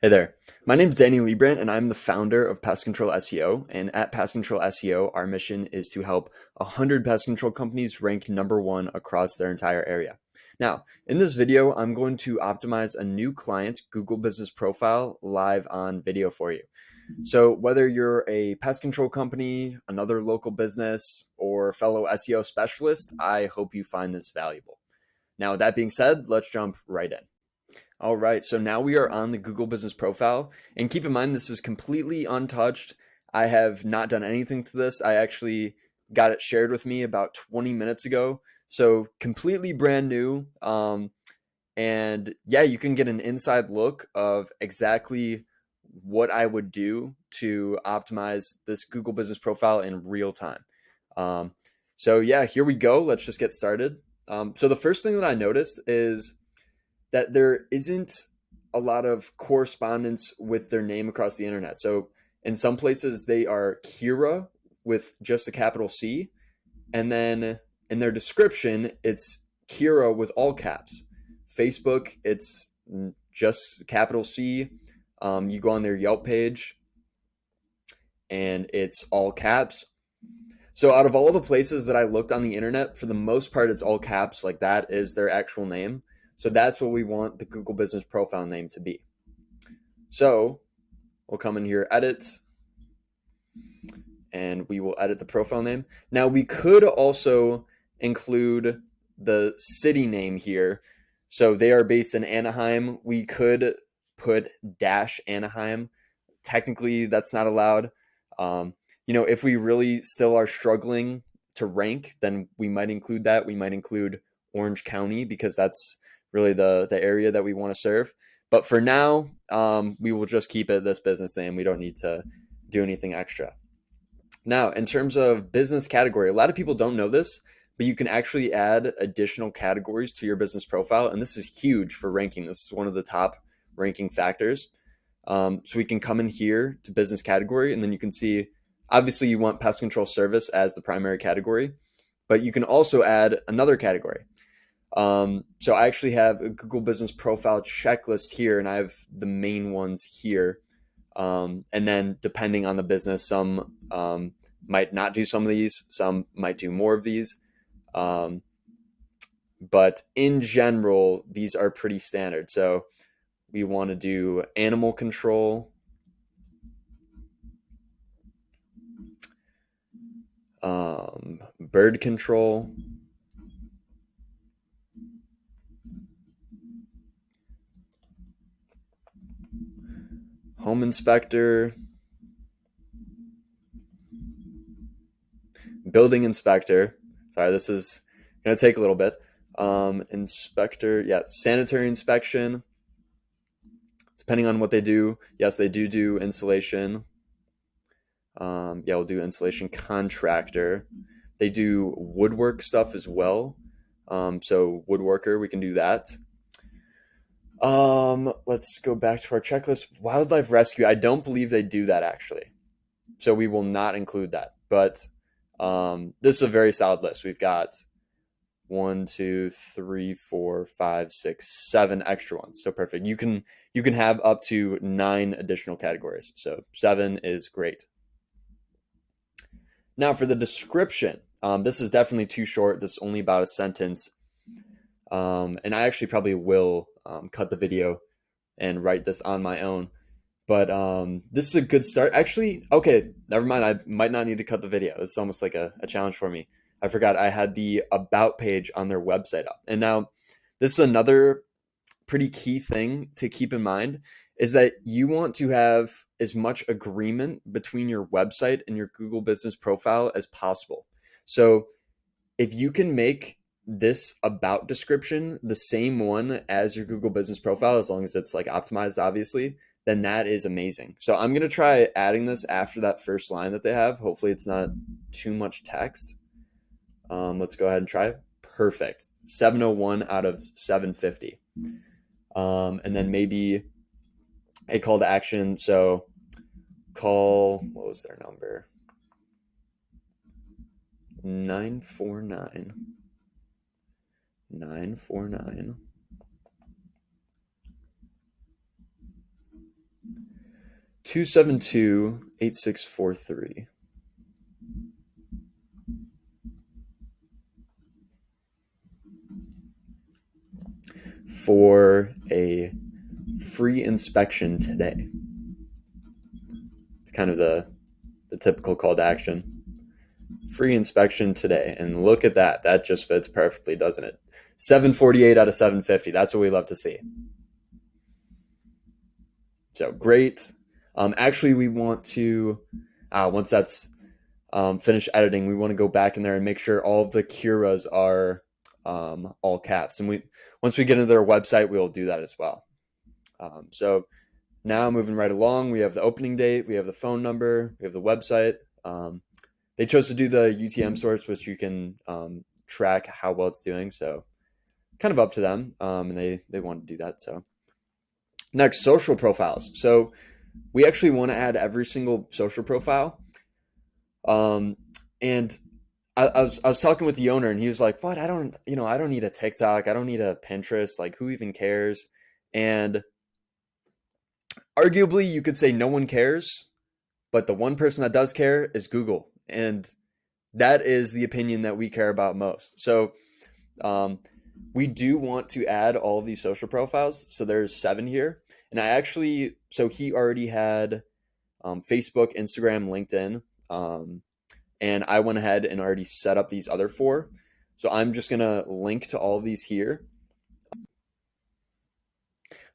Hey there. My name's Danny Leibrandt, and I'm the founder of Pest Control SEO. And at Pest Control SEO, our mission is to help 100 pest control companies rank number one across their entire area. Now, in this video, I'm going to optimize a new client's Google Business Profile live on video for you. So whether you're a pest control company, another local business, or fellow SEO specialist, I hope you find this valuable. Now, with that being said, let's jump right in. All right, so now we are on the Google Business Profile, and keep in mind this is completely untouched. I have not done anything to this. I actually got it shared with me about 20 minutes ago, so completely brand new. And yeah, you can get an inside look of exactly what I would do to optimize this Google Business Profile in real time. Um, so yeah, here we go. Let's just get started. So the first thing that I noticed is that there isn't a lot of correspondence with their name across the internet. So in some places they are CURA with just a capital C, and then in their description it's CURA with all caps. Facebook, it's just capital C. You go on their Yelp page and it's all caps. So out of all the places that I looked on the internet, for the most part, it's all caps. Like that is their actual name. So that's what we want the Google Business Profile name to be. So we'll come in here, edit, and we will edit the profile name. Now we could also include the city name here. So they are based in Anaheim. We could put dash Anaheim. Technically, that's not allowed. If we really still are struggling to rank, then we might include that. We might include Orange County because that's really the area that we want to serve. But for now, we will just keep it this business name. We don't need to do anything extra. Now, in terms of business category, a lot of people don't know this, but you can actually add additional categories to your business profile. And this is huge for ranking. This is one of the top ranking factors. So we can come in here to business category, and then you can see, obviously you want pest control service as the primary category, but you can also add another category. So I actually have a Google Business Profile checklist here, and I have the main ones here. And then depending on the business, some might not do some of these, some might do more of these. But in general, these are pretty standard. So we want to do animal control, bird control, home inspector, building inspector. Sorry, this is going to take a little bit. Inspector, yeah, sanitary inspection. Depending on what they do, yes, they do installation. Yeah, we'll do installation contractor. They do woodwork stuff as well. So woodworker, we can do that. Let's go back to our checklist. Wildlife rescue, I don't believe they do that actually. So we will not include that. But this is a very solid list. We've got 1, 2, 3, 4, 5, 6, 7 extra ones. So perfect. You can have up to 9 additional categories. So 7 is great. Now for the description, this is definitely too short. This is only about a sentence. And I actually probably will cut the video and write this on my own. But this is a good start. Actually, okay, never mind. I might not need to cut the video. It's almost like a challenge for me. I forgot I had the About page on their website up. And now this is another pretty key thing to keep in mind is that you want to have as much agreement between your website and your Google Business Profile as possible. So if you can make this About description the same one as your Google Business Profile, as long as it's like optimized, obviously, then that is amazing. So I'm going to try adding this after that first line that they have. Hopefully it's not too much text. Let's go ahead and try it. Perfect. 701 out of 750. And then maybe a call to action. So call, what was their number? 949 949 272-8643 for a free inspection today. It's kind of the typical call to action. Free inspection today. And look at that. That just fits perfectly, doesn't it? 748 out of 750. That's what we love to see. So great. Actually, we want to, once that's finished editing, we want to go back in there and make sure all of the CURAs are all caps. And once we get into their website, we'll do that as well. So now moving right along, we have the opening date, we have the phone number, we have the website. They chose to do the UTM source, which you can track how well it's doing. So kind of up to them. And they want to do that. So next, social profiles. So we actually want to add every single social profile. And I was talking with the owner, and he was like, "What? I don't need a TikTok. I don't need a Pinterest. Like, who even cares?" And arguably, you could say no one cares, but the one person that does care is Google, and that is the opinion that we care about most. So, we do want to add all of these social profiles. So there's 7 here, and so he already had Facebook, Instagram, LinkedIn. And I went ahead and already set up these other 4. So I'm just going to link to all of these here.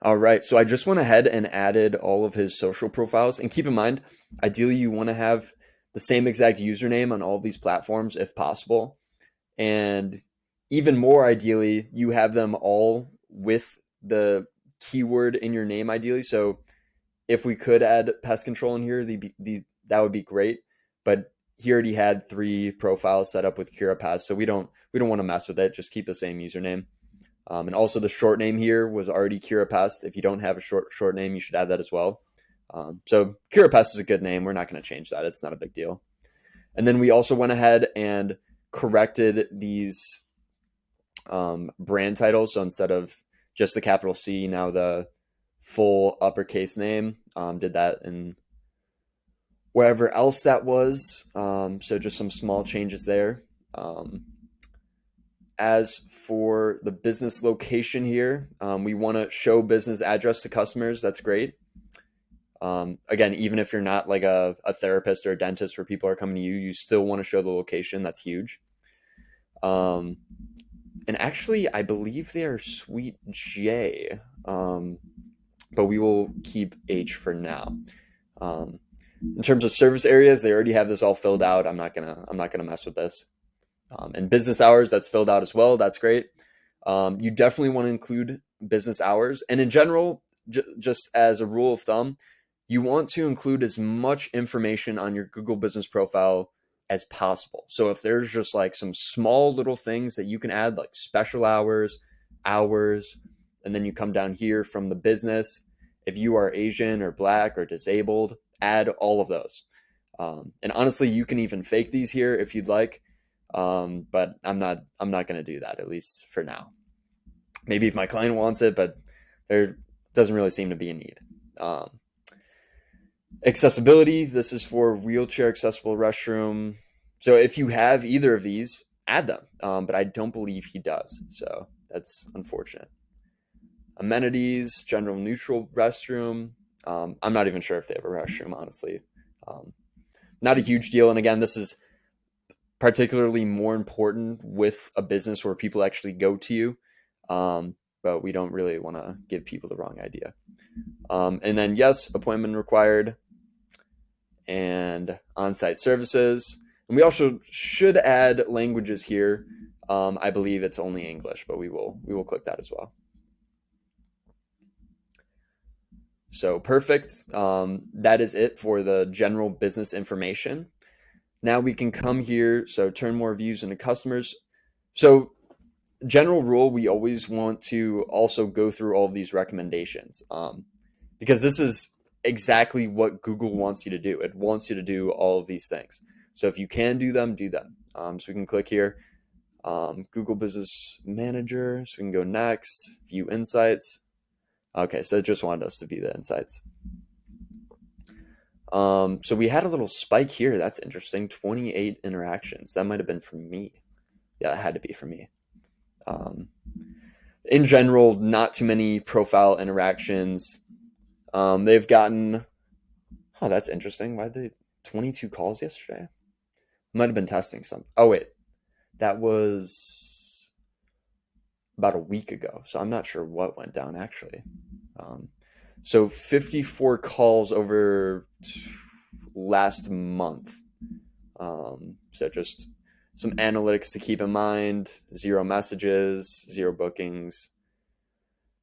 All right. So I just went ahead and added all of his social profiles. And keep in mind, ideally, you want to have the same exact username on all of these platforms if possible. And even more ideally, you have them all with the keyword in your name, ideally. So if we could add pest control in here, that would be great. But he already had 3 profiles set up with CURA Pest, so we don't want to mess with it. Just keep the same username. And also the short name here was already CURA Pest. If you don't have a short name, you should add that as well. So CURA Pest is a good name. We're not going to change that. It's not a big deal. And then we also went ahead and corrected these brand titles. So instead of just the capital C, now the full uppercase name. Did that in wherever else that was. So just some small changes there. As for the business location here, we want to show business address to customers. That's great. Again, even if you're not like a therapist or a dentist where people are coming to you, you still want to show the location. That's huge. And actually, I believe they are Suite J, but we will keep H for now. In terms of service areas, they already have this all filled out. I'm not gonna mess with this. And business hours, that's filled out as well. That's great. You definitely want to include business hours. And in general, just as a rule of thumb, you want to include as much information on your Google business profile as possible. So if there's just like some small little things that you can add, like special hours, and then you come down here from the business, if you are Asian or Black or disabled, add all of those. And honestly, you can even fake these here if you'd like. But I'm not going to do that, at least for now. Maybe if my client wants it, but there doesn't really seem to be a need. Accessibility, this is for wheelchair accessible restroom. So if you have either of these, add them. But I don't believe he does. So that's unfortunate. Amenities, general neutral restroom. I'm not even sure if they have a restroom, honestly. Not a huge deal. And again, this is particularly more important with a business where people actually go to you. But we don't really want to give people the wrong idea. And then, yes, appointment required and on-site services. And we also should add languages here. I believe it's only English, but we will click that as well. So perfect. That is it for the general business information. Now we can come here. So turn more views into customers. So general rule, we always want to also go through all of these recommendations because this is exactly what Google wants you to do. It wants you to do all of these things. So if you can do them, do them. So we can click here, Google Business Manager. So we can go next, view insights. Okay, so it just wanted us to view the insights. So we had a little spike here. That's interesting. 28 interactions. That might have been for me. Yeah, that had to be for me. Um, in general, not too many profile interactions. They've gotten, oh, that's interesting. Why did they 22 calls yesterday? Might have been testing some. Oh, wait. That was about a week ago. So I'm not sure what went down actually. So 54 calls over last month. So just some analytics to keep in mind: 0 messages, 0 bookings,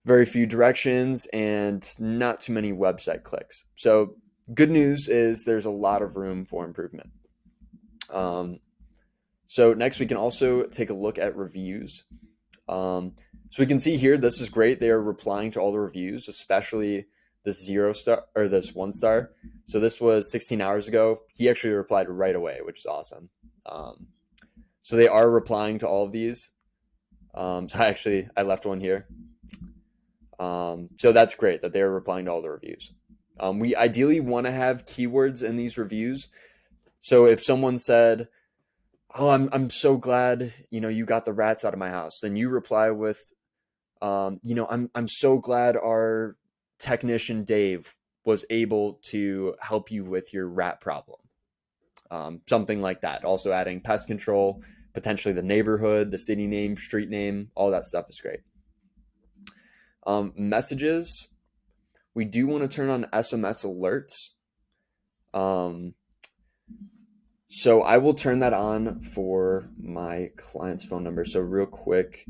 very few directions, and not too many website clicks. So good news is there's a lot of room for improvement. So next we can also take a look at reviews. So we can see here, this is great. They are replying to all the reviews, especially this 0 star or this 1 star. So this was 16 hours ago. He actually replied right away, which is awesome. So they are replying to all of these. So I left one here. So that's great that they're replying to all the reviews. We ideally want to have keywords in these reviews. So if someone said, "Oh, I'm so glad you got the rats out of my house," then you reply with, I'm so glad our technician Dave was able to help you with your rat problem. Something like that. Also adding pest control, potentially the neighborhood, the city name, street name, all that stuff is great. Messages, we do want to turn on SMS alerts. So I will turn that on for my client's phone number. So real quick,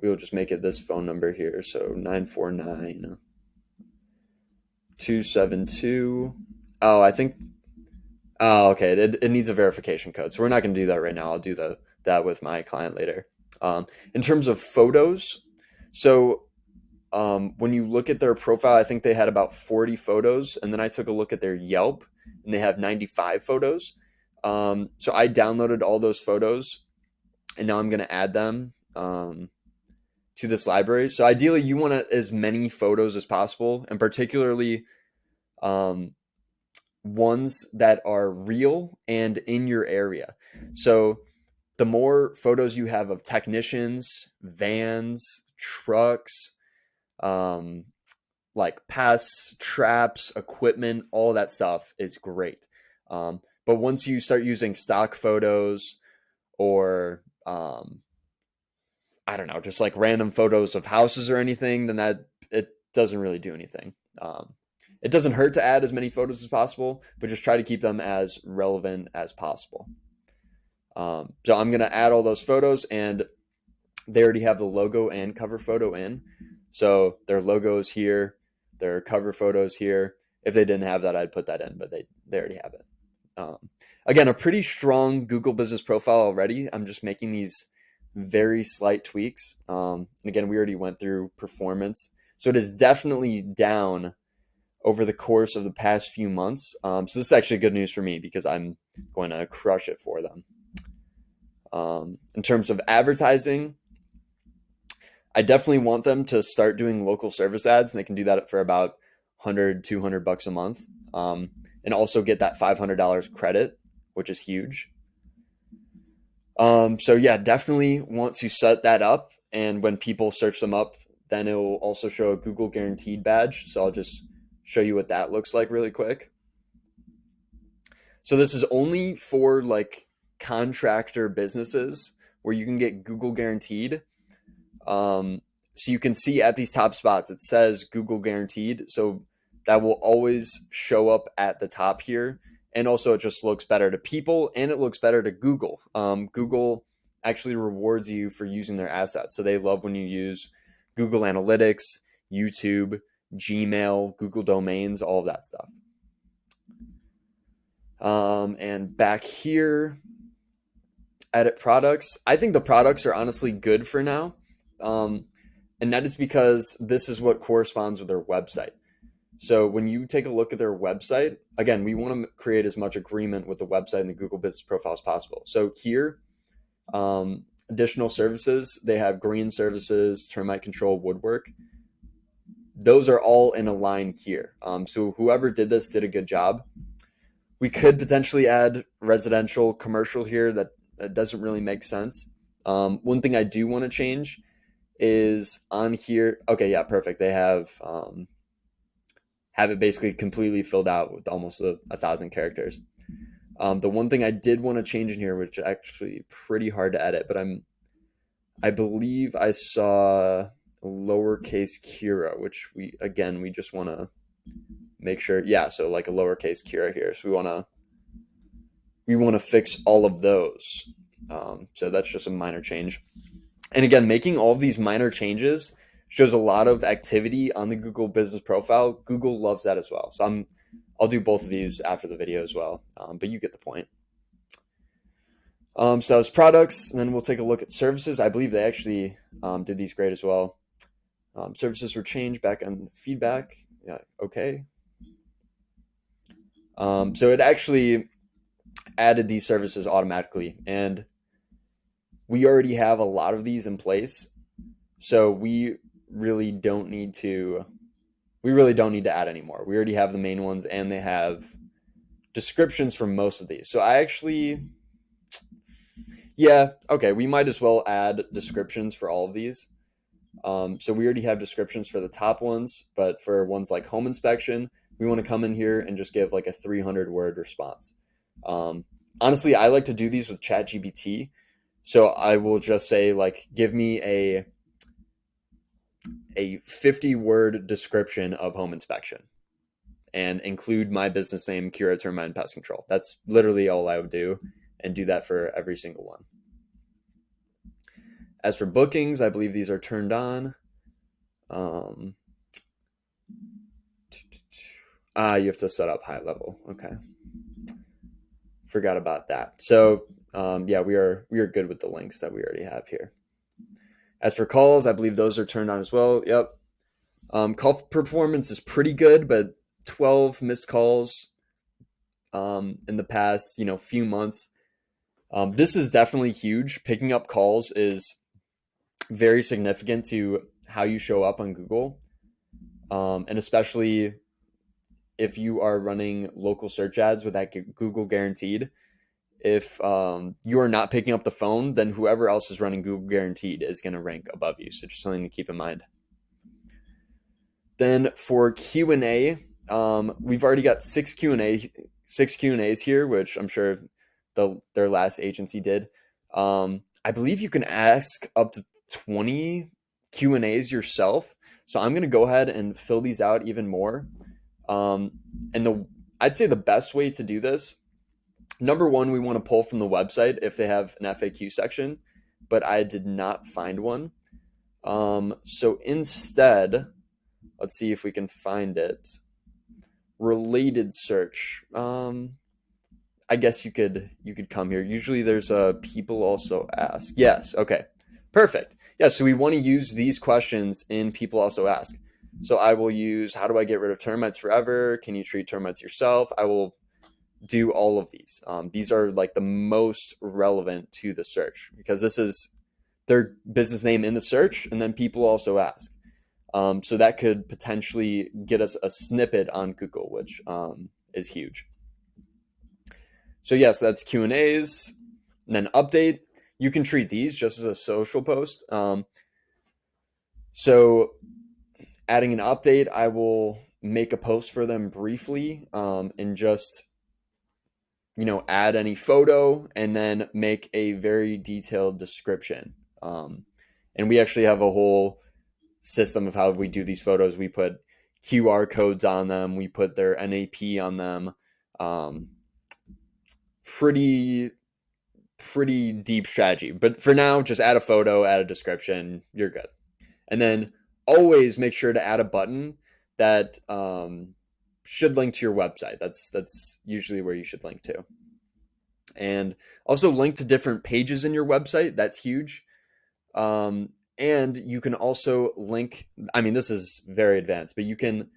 we will just make it this phone number here. So 949 272. Oh, okay. It needs a verification code. So we're not going to do that right now. I'll do that with my client later. In terms of photos, so when you look at their profile, I think they had about 40 photos. And then I took a look at their Yelp and they have 95 photos. So I downloaded all those photos and now I'm going to add them to this library. So ideally you want as many photos as possible, and particularly ones that are real and in your area. So the more photos you have of technicians, vans, trucks, like pests, traps, equipment, all that stuff is great. But once you start using stock photos or I don't know, just like random photos of houses or anything, then that it doesn't really do anything. It doesn't hurt to add as many photos as possible, but just try to keep them as relevant as possible. So I'm going to add all those photos, and they already have the logo and cover photo in. So their logo is here, their cover photos here. If they didn't have that, I'd put that in, but they already have it. Again, a pretty strong Google business profile already. I'm just making these very slight tweaks. And again, we already went through performance. So it is definitely down over the course of the past few months. So this is actually good news for me because I'm going to crush it for them. In terms of advertising, I definitely want them to start doing local service ads, and they can do that for about $100-$200 a month, and also get that $500 credit, which is huge. So yeah, definitely want to set that up, and when people search them up, then it will also show a Google guaranteed badge. So I'll just show you what that looks like really quick. So this is only for like contractor businesses where you can get Google guaranteed. So you can see at these top spots, it says Google guaranteed. So that will always show up at the top here. And also it just looks better to people and it looks better to Google. Google actually rewards you for using their assets. So they love when you use Google Analytics, YouTube, Gmail, Google Domains, all of that stuff. And back here, edit products. I think the products are honestly good for now. And that is because this is what corresponds with their website. So when you take a look at their website, again, we want to create as much agreement with the website and the Google Business Profile as possible. So here, additional services, they have green services, termite control, woodwork. those are all in a line here. So whoever did this did a good job. We could potentially add residential, commercial here. That doesn't really make sense. One thing I do want to change is on here. Okay, yeah, perfect. They have it basically completely filled out with almost 1,000 characters. The one thing I did want to change in here, which is actually pretty hard to edit, but I believe I saw lowercase CURA, which we just want to make sure. Yeah, so like a lowercase CURA here. So we want to fix all of those. So that's just a minor change. And again, making all of these minor changes shows a lot of activity on the Google business profile. Google loves that as well. So I'll do both of these after the video as well, but you get the point. So that was products, and then we'll take a look at services. I believe they actually did these great as well. Services were changed back on feedback. Yeah, okay. So it actually added these services automatically, and we already have a lot of these in place. So we really don't need to add any more. We already have the main ones, and they have descriptions for most of these. So okay, we might as well add descriptions for all of these. So we already have descriptions for the top ones, but for ones like home inspection, we want to come in here and just give like a 300-word response. Honestly, I like to do these with ChatGPT. So I will just say, like, give me a 50-word description of home inspection and include my business name, CURA, Termite, and Pest Control. That's literally all I would do, and do that for every single one. As for bookings, I believe these are turned on. You have to set up high level. Okay. Forgot about that. So yeah, we are good with the links that we already have here. As for calls, I believe those are turned on as well. Yep. Call performance is pretty good, but 12 missed calls in the past, few months. This is definitely huge. Picking up calls is very significant to how you show up on Google. And especially if you are running local search ads with that Google guaranteed. If you are not picking up the phone, then whoever else is running Google guaranteed is going to rank above you. So just something to keep in mind. Then for Q&A, we've already got six Q&As here, which I'm sure their last agency did. I believe you can ask up to 20 Q&As yourself. So I'm going to go ahead and fill these out even more. And I'd say the best way to do this, number one, we want to pull from the website if they have an FAQ section, but I did not find one. So instead, let's see if we can find it. Related search. I guess you could come here. Usually there's people also ask. Yes, okay. Perfect. Yeah, so we want to use these questions in people also ask. So I will use, how do I get rid of termites forever? Can you treat termites yourself? I will do all of these. These are like the most relevant to the search because this is their business name in the search, and then people also ask. So that could potentially get us a snippet on Google, which is huge. So yes, that's Q&As. And then update. You can treat these just as a social post. So adding an update, I will make a post for them briefly and just add any photo and then make a very detailed description. And we actually have a whole system of how we do these photos. We put QR codes on them. We put their NAP on them. Pretty deep strategy. But for now, just add a photo, add a description. You're good. And then always make sure to add a button that should link to your website. That's usually where you should link to. And also link to different pages in your website. That's huge. And you can also link, this is very advanced, but you can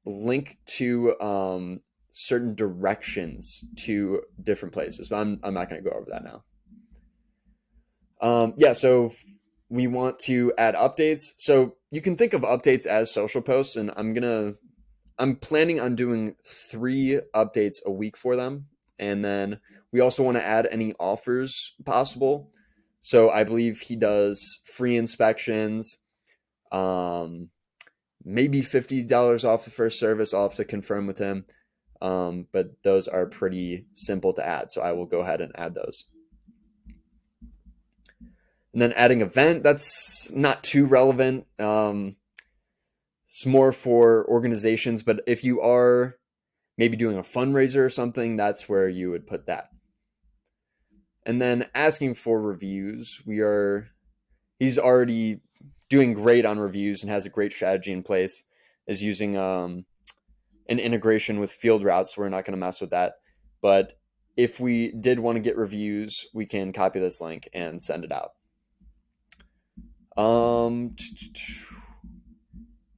link to certain directions to different places. But I'm not going to go over that now. So we want to add updates. So you can think of updates as social posts, and I'm planning on doing 3 updates a week for them. And then we also want to add any offers possible. So I believe he does free inspections, um, maybe $50 off the first service. I'll have to confirm with him. But those are pretty simple to add. So I will go ahead and add those. And then adding event, that's not too relevant. It's more for organizations, but if you are maybe doing a fundraiser or something, that's where you would put that. And then asking for reviews, he's already doing great on reviews and has a great strategy in place, is using an integration with field routes. So we're not going to mess with that. But if we did want to get reviews, we can copy this link and send it out.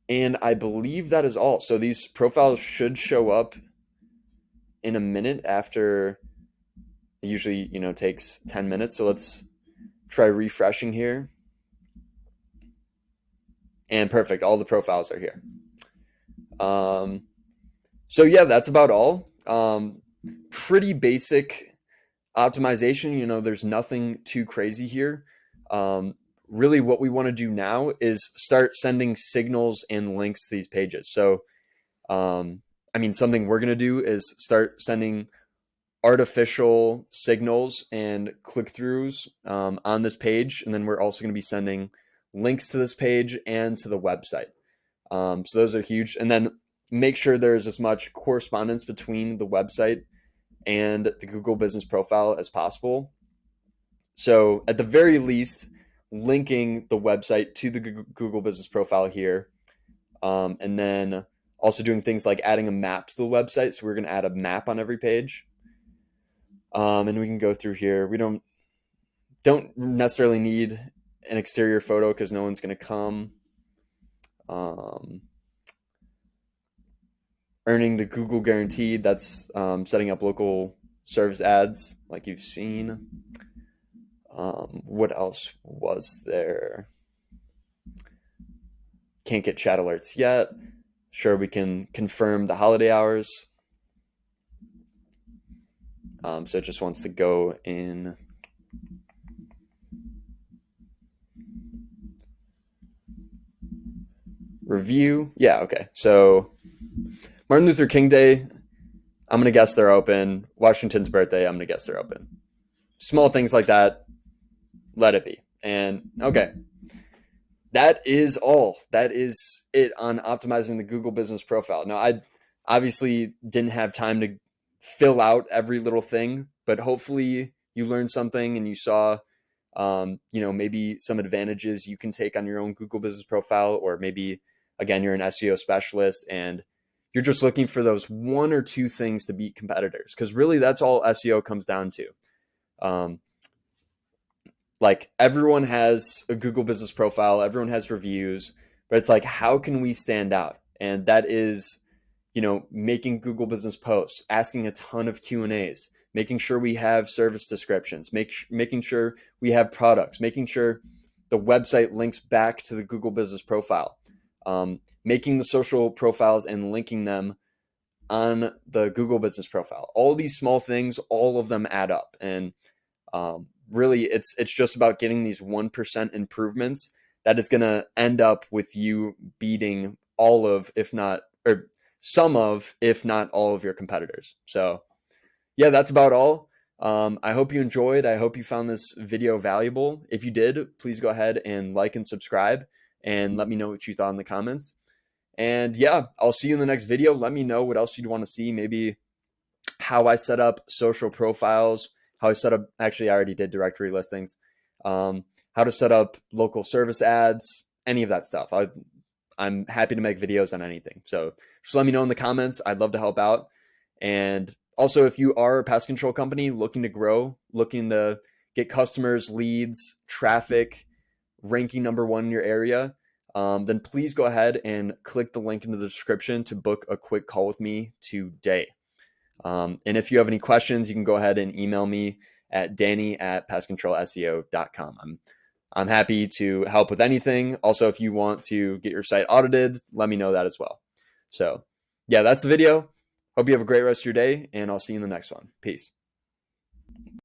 And I believe that is all. So these profiles should show up in a minute after. It usually, takes 10 minutes. So let's try refreshing here. And perfect. All the profiles are here. So yeah, that's about all. Pretty basic optimization. There's nothing too crazy here. Really what we want to do now is start sending signals and links to these pages. So, something we're going to do is start sending artificial signals and click-throughs on this page. And then we're also going to be sending links to this page and to the website. So those are huge. And then make sure there's as much correspondence between the website and the Google Business Profile as possible. So at the very least, linking the website to the Google Business Profile here. And then also doing things like adding a map to the website. So we're going to add a map on every page. And we can go through here. We don't necessarily need an exterior photo because no one's going to come. Earning the Google guaranteed, that's setting up local service ads like you've seen. What else was there? Can't get chat alerts yet. Sure, we can confirm the holiday hours. So it just wants to go in. Review. Yeah, okay. So Martin Luther King Day, I'm going to guess they're open. Washington's birthday, I'm going to guess they're open. Small things like that, let it be. And okay, that is all. That is it on optimizing the Google Business Profile. Now, I obviously didn't have time to fill out every little thing, but hopefully you learned something and you saw, maybe some advantages you can take on your own Google Business Profile, or maybe, again, you're an SEO specialist and you're just looking for those 1 or 2 things to beat competitors. Because really, that's all SEO comes down to. Like everyone has a Google Business Profile, everyone has reviews, but it's like, how can we stand out? And that is, making Google Business posts, asking a ton of Q&As, making sure we have service descriptions, making sure we have products, making sure the website links back to the Google Business Profile, making the social profiles and linking them on the Google Business Profile. All these small things, all of them add up. And really, it's just about getting these 1% improvements that is going to end up with you beating all of, if not, or some of, if not all of your competitors. So yeah, that's about all. I hope you enjoyed. I hope you found this video valuable. If you did, please go ahead and like and subscribe and let me know what you thought in the comments. And yeah, I'll see you in the next video. Let me know what else you'd want to see. Maybe how I set up social profiles, how I set up, actually, I already did directory listings, how to set up local service ads, any of that stuff. I'm happy to make videos on anything. So just let me know in the comments. I'd love to help out. And also, if you are a pest control company looking to grow, looking to get customers, leads, traffic, ranking #1 in your area, then please go ahead and click the link in the description to book a quick call with me today. And if you have any questions, you can go ahead and email me at danny@pestcontrolseo.com. I'm happy to help with anything. Also, if you want to get your site audited, let me know that as well. So yeah, that's the video. Hope you have a great rest of your day, and I'll see you in the next one. Peace.